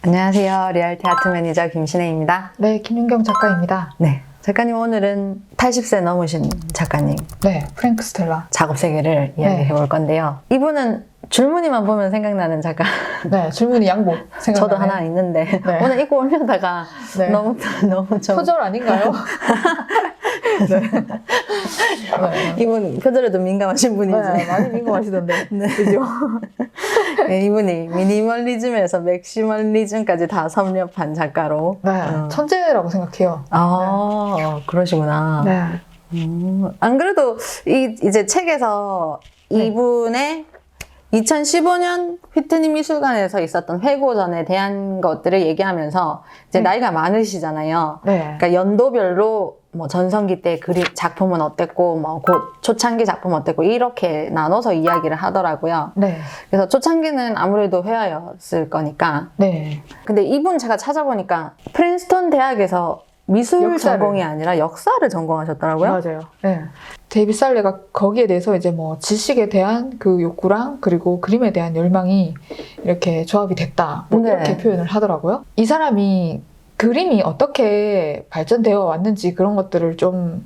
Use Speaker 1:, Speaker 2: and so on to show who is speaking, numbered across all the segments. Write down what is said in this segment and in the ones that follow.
Speaker 1: 안녕하세요. 리얼티 아트 매니저 김신혜입니다.
Speaker 2: 네, 김윤경 작가입니다.
Speaker 1: 네, 작가님 오늘은 80세 넘으신 작가님
Speaker 2: 네, 프랭크 스텔라.
Speaker 1: 작업 세계를 이야기해 볼 건데요. 이분은 줄무늬만 보면 생각나는 작가.
Speaker 2: 네, 줄무늬 양복 생각나네.
Speaker 1: 저도 하나 있는데
Speaker 2: 네.
Speaker 1: 오늘 입고 오려다가
Speaker 2: 네.
Speaker 1: 너무 좀
Speaker 2: 표절 아닌가요? 네. 네.
Speaker 1: 이분 표절에도 민감하신 분이지.
Speaker 2: 네, 많이 민감하시던데.
Speaker 1: 네.
Speaker 2: 그죠?
Speaker 1: 네, 이분이 미니멀리즘에서 맥시멀리즘까지 다 섭렵한 작가로.
Speaker 2: 네, 천재라고 생각해요.
Speaker 1: 아, 그러시구나.
Speaker 2: 네.
Speaker 1: 안 그래도 이제 책에서
Speaker 2: 네.
Speaker 1: 이분의 2015년 휘트니 미술관에서 있었던 회고전에 대한 것들을 얘기하면서 이제
Speaker 2: 네.
Speaker 1: 나이가 많으시잖아요.
Speaker 2: 네.
Speaker 1: 그러니까 연도별로 뭐 전성기 때 작품은 어땠고, 뭐 곧 초창기 작품 어땠고, 이렇게 나눠서 이야기를 하더라고요.
Speaker 2: 네.
Speaker 1: 그래서 초창기는 아무래도 회화였을 거니까.
Speaker 2: 네.
Speaker 1: 근데 이분 제가 찾아보니까 프린스턴 대학에서 미술
Speaker 2: 역사를.
Speaker 1: 전공이 아니라 역사를 전공하셨더라고요.
Speaker 2: 맞아요. 네. 데이빗 살레가 거기에 대해서 이제 뭐 지식에 대한 그 욕구랑 그리고 그림에 대한 열망이 이렇게 조합이 됐다. 뭐
Speaker 1: 네.
Speaker 2: 이렇게 표현을 하더라고요. 이 사람이 그림이 어떻게 발전되어 왔는지 그런 것들을 좀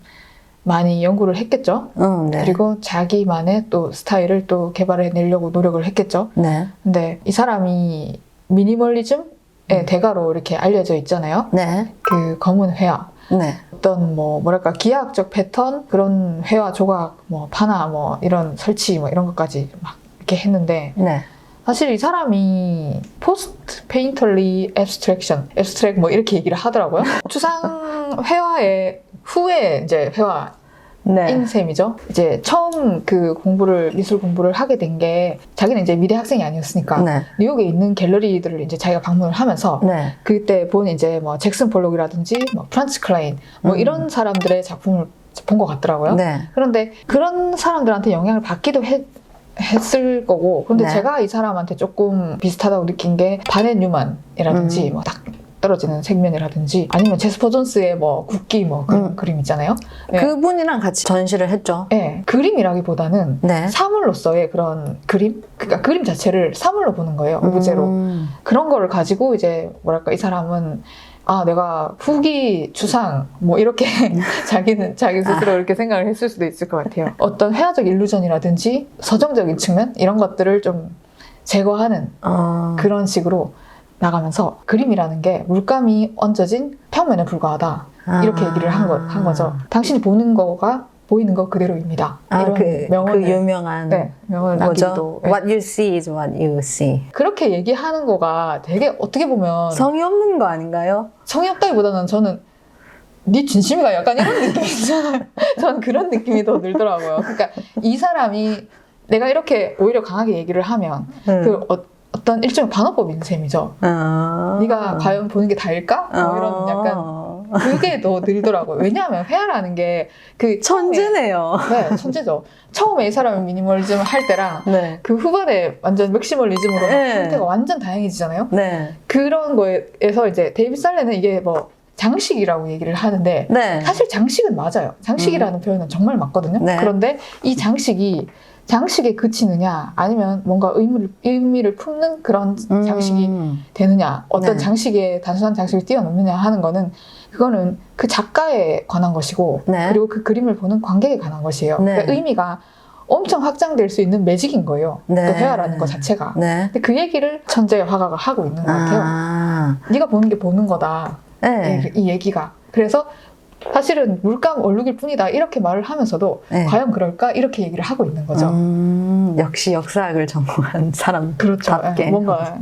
Speaker 2: 많이 연구를 했겠죠.
Speaker 1: 네.
Speaker 2: 그리고 자기만의 또 스타일을 또 개발해 내려고 노력을 했겠죠.
Speaker 1: 네.
Speaker 2: 근데 이 사람이 미니멀리즘의 대가로 이렇게 알려져 있잖아요.
Speaker 1: 네.
Speaker 2: 그 검은 회화.
Speaker 1: 네.
Speaker 2: 어떤 뭐랄까 기하학적 패턴 그런 회화 조각 뭐 파나 뭐 이런 설치 뭐 이런 것까지 막 이렇게 했는데
Speaker 1: 네.
Speaker 2: 사실 이 사람이 포스트 페인털리 앱스트랙 뭐 이렇게 얘기를 하더라고요. 추상 회화의 후에 이제 회화
Speaker 1: 네.
Speaker 2: 인셈이죠. 이제 처음 그 미술 공부를 하게 된 게 자기는 이제 미대 학생이 아니었으니까
Speaker 1: 네.
Speaker 2: 뉴욕에 있는 갤러리들을 이제 자기가 방문을 하면서
Speaker 1: 네.
Speaker 2: 그때 본 이제 뭐 잭슨 볼록이라든지 뭐 프란츠 클라인 뭐 이런 사람들의 작품을 본 것 같더라고요.
Speaker 1: 네.
Speaker 2: 그런데 그런 사람들한테 영향을 받기도 했을 거고 그런데
Speaker 1: 네.
Speaker 2: 제가 이 사람한테 조금 비슷하다고 느낀 게 바넷 뉴만이라든지 뭐 딱 떨어지는 색면이라든지 아니면 제스퍼 존스의 뭐 국기 뭐 그런 그림 있잖아요. 네.
Speaker 1: 그분이랑 같이 전시를 했죠.
Speaker 2: 네, 그림이라기보다는
Speaker 1: 네.
Speaker 2: 사물로서의 그런 그림? 그러니까 그림 자체를 사물로 보는 거예요. 오브제로. 그런 거를 가지고 이제 뭐랄까 이 사람은 아 내가 후기 주상 뭐 이렇게 자기 스스로 이렇게 생각을 했을 수도 있을 것 같아요. 어떤 회화적 일루전이라든지 서정적인 측면 이런 것들을 좀 제거하는 그런 식으로 나가면서 그림이라는 게 물감이 얹어진 평면에 불과하다 이렇게 얘기를 한 거죠. 당신이 보는 거가 보이는 거 그대로입니다. 이런 명언을,
Speaker 1: 그 유명한
Speaker 2: 네, 명언을
Speaker 1: 뭐죠?
Speaker 2: 남기기도
Speaker 1: What you see is what you see.
Speaker 2: 그렇게 얘기하는 거가 되게 어떻게 보면
Speaker 1: 성의 없는 거 아닌가요?
Speaker 2: 성의 없다기보다는 저는 네 진심이가 약간 이런 느낌이 있잖아요. 저는 그런 느낌이 더 들더라고요. 그러니까 이 사람이 내가 이렇게 오히려 강하게 얘기를 하면 그 어떤 일종의 반어법인 셈이죠. 네가 과연 보는 게 다일까? 뭐 이런 약간 그게 더 늘더라고요. 왜냐하면 회화라는 게 그
Speaker 1: 천재네요.
Speaker 2: 네, 천재죠. 처음에 이 사람이 미니멀리즘을 할 때랑
Speaker 1: 네.
Speaker 2: 그 후반에 완전 맥시멀리즘으로
Speaker 1: 네.
Speaker 2: 상태가 완전 다양해지잖아요.
Speaker 1: 네.
Speaker 2: 그런 거에서 이제 데이빗 살레는 이게 뭐 장식이라고 얘기를 하는데
Speaker 1: 네.
Speaker 2: 사실 장식은 맞아요. 장식이라는 표현은 정말 맞거든요.
Speaker 1: 네.
Speaker 2: 그런데 이 장식에 그치느냐 아니면 뭔가 의미를 품는 그런 장식이 되느냐 어떤
Speaker 1: 네.
Speaker 2: 장식에 단순한 장식을 뛰어넘느냐 하는 거는 그거는 그 작가에 관한 것이고
Speaker 1: 네.
Speaker 2: 그리고 그 그림을 보는 관객에 관한 것이에요.
Speaker 1: 네.
Speaker 2: 그러니까 의미가 엄청 확장될 수 있는 매직인 거예요.
Speaker 1: 네.
Speaker 2: 그 회화라는 것 자체가.
Speaker 1: 네.
Speaker 2: 근데 그 얘기를 천재 화가가 하고 있는 것 같아요. 네가 보는 게 보는 거다.
Speaker 1: 네.
Speaker 2: 이 얘기가. 그래서 사실은 물감 얼룩일 뿐이다 이렇게 말을 하면서도
Speaker 1: 네.
Speaker 2: 과연 그럴까 이렇게 얘기를 하고 있는 거죠.
Speaker 1: 역시 역사학을 전공한 사람
Speaker 2: 그렇죠.
Speaker 1: 답게
Speaker 2: 뭔가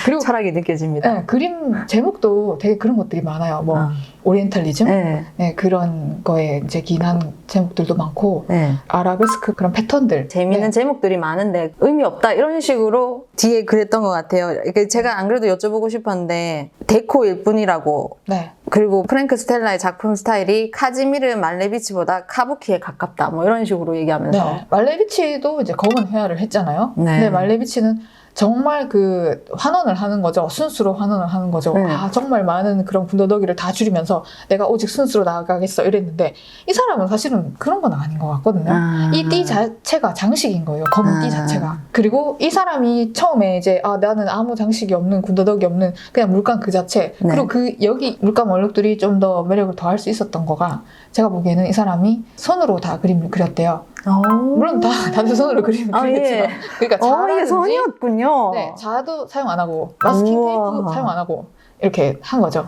Speaker 2: 그리고
Speaker 1: 철학이 느껴집니다.
Speaker 2: 그림 제목도 되게 그런 것들이 많아요. 뭐 오리엔탈리즘
Speaker 1: 네.
Speaker 2: 그런 거에 이제 기인한 제목들도 많고
Speaker 1: 네.
Speaker 2: 아라베스크 그런 패턴들
Speaker 1: 재미있는 제목들이 많은데 의미 없다 이런 식으로 뒤에 그랬던 것 같아요. 제가 안 그래도 여쭤보고 싶었는데 데코일 뿐이라고
Speaker 2: 네.
Speaker 1: 그리고 프랭크 스텔라의 작품 스타일이 카지미르 말레비치보다 카부키에 가깝다 뭐 이런 식으로 얘기하면서
Speaker 2: 네. 말레비치도 이제 검은 회화를 했잖아요.
Speaker 1: 네.
Speaker 2: 근데 말레비치는 정말 그 환원을 하는 거죠. 순수로 환원을 하는 거죠. 아, 정말 많은 그런 군더더기를 다 줄이면서 내가 오직 순수로 나아가겠어 이랬는데 이 사람은 사실은 그런 건 아닌 것 같거든요. 이 띠 자체가 장식인 거예요. 검은 띠 자체가. 그리고 이 사람이 처음에 이제 나는 아무 장식이 없는 군더더기 없는 그냥 물감 그 자체.
Speaker 1: 네.
Speaker 2: 그리고 여기 물감 얼룩들이 좀 더 매력을 더할 수 있었던 거가 제가 보기에는 이 사람이 손으로 다 그림을 그렸대요. 물론 다들 손으로 그림을 그리겠지만
Speaker 1: 예.
Speaker 2: 그러니까
Speaker 1: 이게
Speaker 2: 자라든지
Speaker 1: 선이었군요.
Speaker 2: 네, 자도 사용 안 하고 마스킹 테이프 사용 안 하고 이렇게 한 거죠.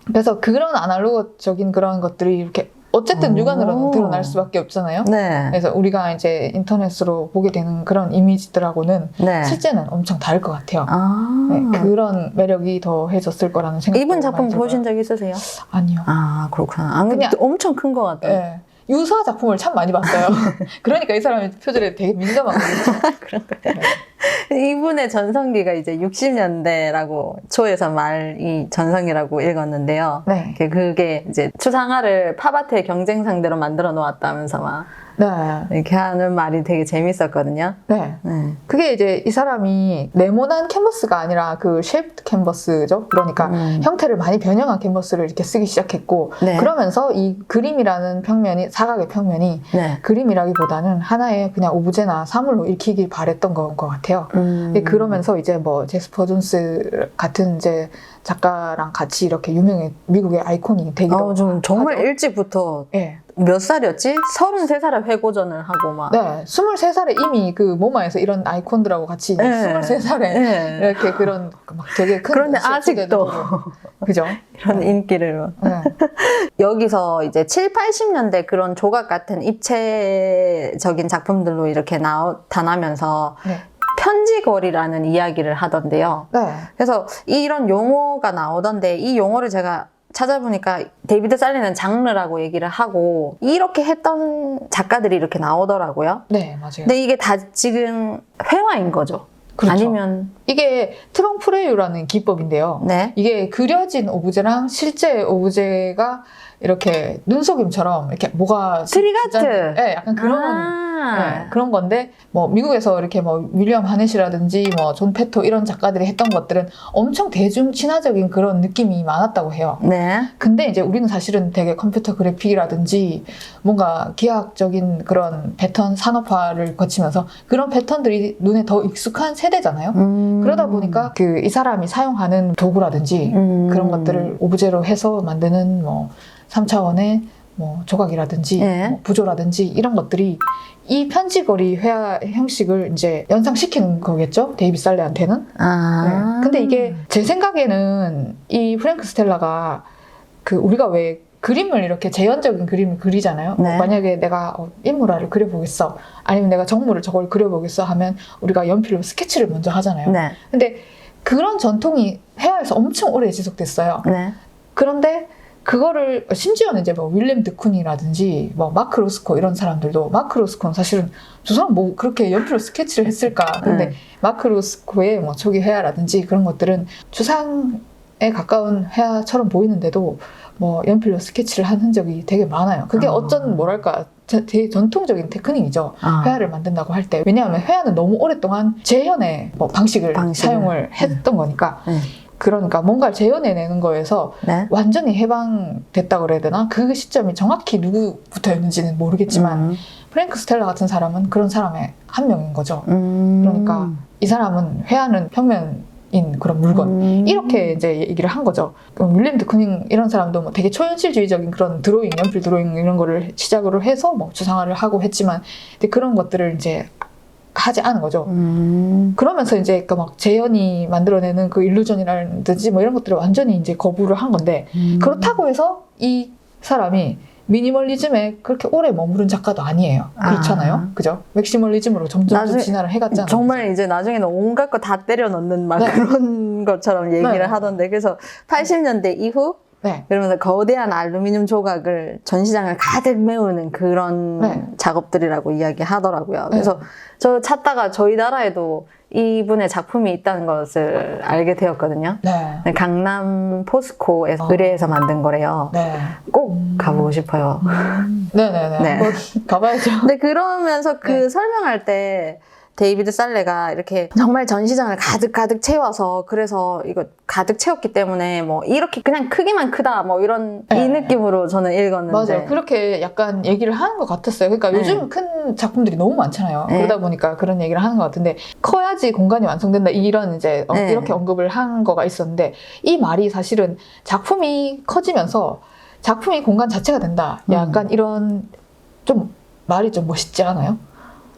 Speaker 2: 그래서 그런 아날로그적인 그런 것들이 이렇게 어쨌든 육안으로는 드러날 수밖에 없잖아요.
Speaker 1: 네.
Speaker 2: 그래서 우리가 이제 인터넷으로 보게 되는 그런 이미지들하고는
Speaker 1: 네.
Speaker 2: 실제는 엄청 다를 것 같아요.
Speaker 1: 아.
Speaker 2: 네, 그런 매력이 더해졌을 거라는 생각이
Speaker 1: 이분 작품 보신 적 있으세요?
Speaker 2: 아니요.
Speaker 1: 아, 그렇구나. 안 그래도
Speaker 2: 그냥-
Speaker 1: 엄청 큰 것 같아요.
Speaker 2: 네. 유사 작품을 참 많이 봤어요. 그러니까 이 사람의 표절에 되게 민감한 거죠.
Speaker 1: 그런 거예요. 이분의 전성기가 이제 60년대라고 초에서 말이 전성기라고 읽었는데요.
Speaker 2: 네.
Speaker 1: 그게 이제 추상화를 팝아트의 경쟁 상대로 만들어 놓았다면서 막
Speaker 2: 네.
Speaker 1: 이렇게 하는 말이 되게 재밌었거든요.
Speaker 2: 네.
Speaker 1: 네.
Speaker 2: 그게 이제 이 사람이 네모난 캔버스가 아니라 그 쉐이프드 캔버스죠. 그러니까 형태를 많이 변형한 캔버스를 이렇게 쓰기 시작했고
Speaker 1: 네.
Speaker 2: 그러면서 이 그림이라는 평면이 사각의 평면이
Speaker 1: 네.
Speaker 2: 그림이라기보다는 하나의 그냥 오브제나 사물로 읽히길 바랬던 것 같아요. 그러면서 이제 뭐 제스퍼 존스 같은 이제 작가랑 같이 이렇게 미국의 아이콘이 되기도
Speaker 1: 정말
Speaker 2: 하죠.
Speaker 1: 일찍부터
Speaker 2: 네.
Speaker 1: 몇 살이었지? 33살에 회고전을 하고 막.
Speaker 2: 네, 23살에 이미 그 모마에서 이런 아이콘들하고 같이
Speaker 1: 네.
Speaker 2: 23살에
Speaker 1: 네.
Speaker 2: 이렇게 그런 막 되게 큰
Speaker 1: 그런데
Speaker 2: 시어터들도
Speaker 1: 아직도
Speaker 2: 보고. 그죠?
Speaker 1: 이런 인기를.
Speaker 2: 네.
Speaker 1: 여기서 이제 7, 80년대 그런 조각 같은 입체적인 작품들로 이렇게 나타나면서
Speaker 2: 네.
Speaker 1: 편지거리라는 이야기를 하던데요.
Speaker 2: 네.
Speaker 1: 그래서 이런 용어가 나오던데 이 용어를 제가 찾아보니까 데이비드 살리는 장르라고 얘기를 하고 이렇게 했던 작가들이 이렇게 나오더라고요.
Speaker 2: 네, 맞아요.
Speaker 1: 근데 이게 다 지금 회화인 거죠.
Speaker 2: 그렇죠.
Speaker 1: 아니면
Speaker 2: 이게 트렁프레유라는 기법인데요.
Speaker 1: 네.
Speaker 2: 이게 그려진 오브제랑 실제 오브제가 이렇게 눈속임처럼 이렇게 뭐가
Speaker 1: 트리가트.
Speaker 2: 네, 약간 그런 네, 그런 건데 뭐 미국에서 이렇게 뭐 윌리엄 하넷이라든지 뭐 존 페토 이런 작가들이 했던 것들은 엄청 대중 친화적인 그런 느낌이 많았다고 해요.
Speaker 1: 네.
Speaker 2: 근데 이제 우리는 사실은 되게 컴퓨터 그래픽이라든지 뭔가 기하학적인 그런 패턴 산업화를 거치면서 그런 패턴들이 눈에 더 익숙한 세대잖아요. 그러다 보니까 그 이 사람이 사용하는 도구라든지 그런 것들을 오브제로 해서 만드는 뭐 3차원의 뭐 조각이라든지
Speaker 1: 네.
Speaker 2: 뭐 부조라든지 이런 것들이 이 편지거리 회화 형식을 이제 연상시키는 거겠죠? 데이비 살레한테는. 네. 근데 이게 제 생각에는 이 프랭크 스텔라가 그 우리가 왜 그림을 이렇게 재현적인 그림을 그리잖아요.
Speaker 1: 네.
Speaker 2: 만약에 내가 인물화를 그려보겠어. 아니면 내가 정물을 저걸 그려보겠어 하면 우리가 연필로 스케치를 먼저 하잖아요.
Speaker 1: 네.
Speaker 2: 근데 그런 전통이 회화에서 엄청 오래 지속됐어요.
Speaker 1: 네.
Speaker 2: 그런데 그거를 심지어는 이제 뭐 윌렘 드쿤이라든지 뭐 마크 로스코 이런 사람들도 마크 로스코는 사실은 저 사람 뭐 그렇게 연필로 스케치를 했을까? 근데 마크 로스코의 뭐 초기 회화라든지 그런 것들은 추상에 가까운 회화처럼 보이는데도 뭐 연필로 스케치를 한 흔적이 되게 많아요. 그게 어쩐 뭐랄까 되게 전통적인 테크닉이죠. 회화를 만든다고 할 때. 왜냐하면 회화는 너무 오랫동안 재현의 뭐 방식을 사용을 했던 거니까. 그러니까 뭔가를 재현해내는 거에서
Speaker 1: 네.
Speaker 2: 완전히 해방됐다고 그래야 되나? 그 시점이 정확히 누구부터였는지는 모르겠지만 프랭크 스텔라 같은 사람은 그런 사람의 한 명인 거죠. 그러니까 이 사람은 회화는 평면인 그런 물건 이렇게 이제 얘기를 한 거죠. 윌리엄 드쿠닝 이런 사람도 뭐 되게 초현실주의적인 그런 드로잉, 연필 드로잉 이런 거를 시작으로 해서 뭐 추상화를 하고 했지만 근데 그런 것들을 이제 하지 않은 거죠. 그러면서 이제 막 재현이 만들어내는 그 일루전이라든지 뭐 이런 것들을 완전히 이제 거부를 한 건데 그렇다고 해서 이 사람이 미니멀리즘에 그렇게 오래 머무른 작가도 아니에요. 그렇잖아요. 그죠? 맥시멀리즘으로 점점 진화를 해갔잖아요.
Speaker 1: 정말 이제 나중에는 온갖 거 다 때려 넣는 막 그런 것처럼 얘기를 하던데 그래서 80년대 이후 그러면서 거대한 알루미늄 조각을 전시장을 가득 메우는 그런 작업들이라고 이야기하더라고요. 그래서 저 찾다가 저희 나라에도 이분의 작품이 있다는 것을 알게 되었거든요. 강남 포스코에서 의뢰해서 만든 거래요. 꼭 가보고 싶어요.
Speaker 2: 네네네. 한번 가봐야죠.
Speaker 1: 근데 그러면서 설명할 때 데이비드 살레가 이렇게 정말 전시장을 가득 채워서 그래서 이거 가득 채웠기 때문에 뭐 이렇게 그냥 크기만 크다 뭐 이런 이 느낌으로 저는 읽었는데
Speaker 2: 맞아요. 그렇게 약간 얘기를 하는 것 같았어요. 그러니까 요즘 큰 작품들이 너무 많잖아요. 그러다 보니까 그런 얘기를 하는 것 같은데 커야지 공간이 완성된다 이런 이제 이렇게 언급을 한 거가 있었는데 이 말이 사실은 작품이 커지면서 작품이 공간 자체가 된다. 약간 이런 좀 말이 좀 멋있지 않아요?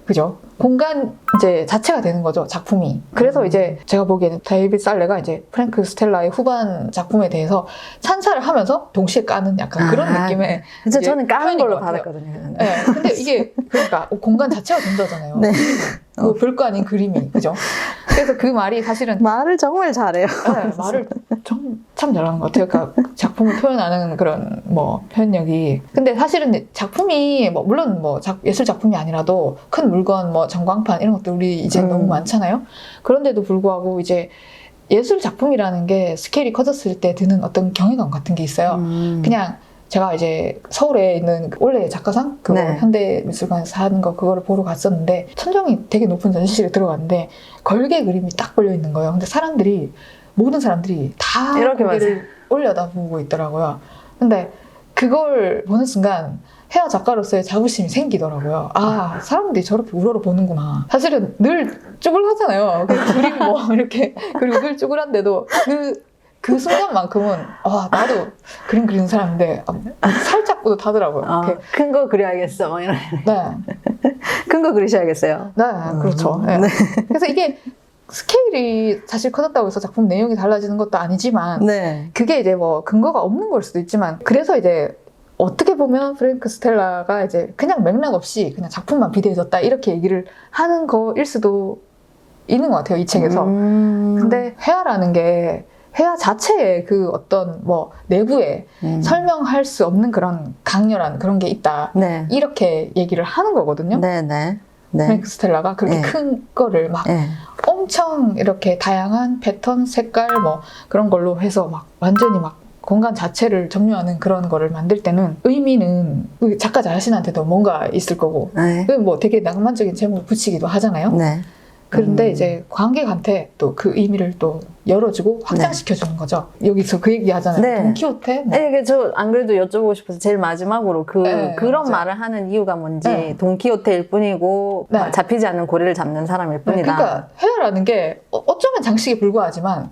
Speaker 2: 그죠? 공간 이제 자체가 되는 거죠, 작품이. 그래서 이제 제가 보기에는 데이비드 살레가 이제 프랭크 스텔라의 후반 작품에 대해서 찬사를 하면서 동시에 까는 약간 그런 느낌의.
Speaker 1: 진짜 저는 까는 걸로 받았거든요.
Speaker 2: 네. 근데 이게 그러니까 공간 자체가 된다잖아요.
Speaker 1: 네.
Speaker 2: 뭐 별거 아닌 그림이, 그죠? 그래서 그 말이 사실은
Speaker 1: 말을 정말 잘해요.
Speaker 2: 네, 말을 참 잘하는 것 같아요. 그러니까 작품을 표현하는 그런 뭐 표현력이. 근데 사실은 작품이 뭐 물론 뭐 예술 작품이 아니라도 큰 물건 뭐 전광판 이런 것들 우리 이제 너무 많잖아요. 그런데도 불구하고 이제 예술 작품이라는 게 스케일이 커졌을 때 드는 어떤 경외감 같은 게 있어요. 그냥 제가 이제 서울에 있는 원래 작가상 그거 현대미술관에서 하는 거 그거를 보러 갔었는데 천정이 되게 높은 전시실에 들어갔는데 걸개 그림이 딱 걸려 있는 거예요. 근데 모든 사람들이 다
Speaker 1: 이렇게
Speaker 2: 고개를 올려다보고 있더라고요. 근데 그걸 보는 순간 해화 작가로서의 자부심이 생기더라고요. 아, 사람들이 저렇게 우러러 보는구나. 사실은 늘 쭈글하잖아요. 그 그림 뭐 이렇게 그리고 늘 쭈글한데도 그 순간만큼은 나도 그림 그리는 사람인데 살짝 뿌듯하더라고요.
Speaker 1: 큰 거 그려야겠어. 뭐 이런.
Speaker 2: 네.
Speaker 1: 큰 거 그리셔야겠어요.
Speaker 2: 네, 그렇죠. 네. 그래서 이게 스케일이 사실 커졌다고 해서 작품 내용이 달라지는 것도 아니지만 그게 이제 뭐 근거가 없는 걸 수도 있지만 그래서 이제 어떻게 보면 프랭크 스텔라가 이제 그냥 맥락 없이 그냥 작품만 비대해졌다 이렇게 얘기를 하는 거일 수도 있는 것 같아요, 이 책에서. 근데 회화라는 게 회화 자체에 그 어떤 뭐 내부에 설명할 수 없는 그런 강렬한 그런 게 있다. 이렇게 얘기를 하는 거거든요. 프랭크 스텔라가 그렇게 큰 거를 막 엄청 이렇게 다양한 패턴, 색깔 뭐 그런 걸로 해서 막 완전히 막 공간 자체를 점유하는 그런 거를 만들 때는 의미는 그 작가 자신한테도 뭔가 있을 거고 뭐 되게 낭만적인 제목을 붙이기도 하잖아요. 그런데 이제 관객한테 또 그 의미를 또 열어주고 확장시켜주는 거죠. 여기서 그 얘기 하잖아요. 돈키호테? 뭐.
Speaker 1: 네, 저 안 그래도 여쭤보고 싶어서 제일 마지막으로 그런
Speaker 2: 맞아요.
Speaker 1: 말을 하는 이유가 뭔지 돈키호테일 뿐이고 잡히지 않는 고래를 잡는 사람일 뿐이다.
Speaker 2: 그러니까 회화라는 게 어쩌면 장식에 불과하지만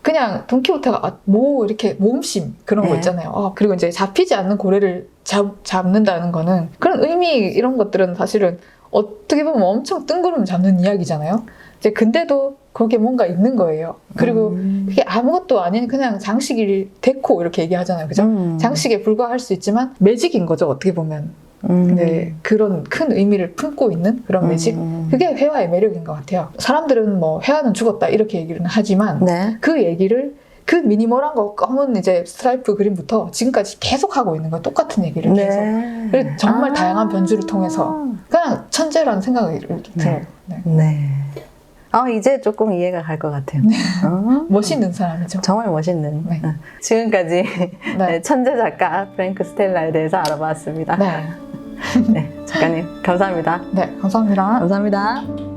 Speaker 2: 그냥 돈키호테가 뭐 이렇게 모험심 그런 거 있잖아요. 그리고 이제 잡히지 않는 고래를 잡는다는 거는 그런 의미 이런 것들은 사실은 어떻게 보면 엄청 뜬구름 잡는 이야기잖아요. 이제 근데도 거기에 뭔가 있는 거예요. 그리고 그게 아무것도 아닌 그냥 장식이 데코 이렇게 얘기하잖아요. 그죠? 장식에 불과할 수 있지만 매직인 거죠. 어떻게 보면. 근데 그런 큰 의미를 품고 있는 그런 매직? 그게 회화의 매력인 것 같아요. 사람들은 뭐 회화는 죽었다 이렇게 얘기를 하지만 그 얘기를 그 미니멀한 거 검은 이제 스트라이프 그림부터 지금까지 계속 하고 있는 거예요. 똑같은 얘기를 계속. 그래서 정말 다양한 변주를 통해서 그냥 천재라는 생각이 들어요.
Speaker 1: 이제 조금 이해가 갈 것 같아요.
Speaker 2: 멋있는 사람이죠.
Speaker 1: 정말 멋있는. 지금까지 천재 작가 프랭크 스텔라에 대해서 알아봤습니다. 작가님 감사합니다.
Speaker 2: 네, 감사합니다.
Speaker 1: 감사합니다.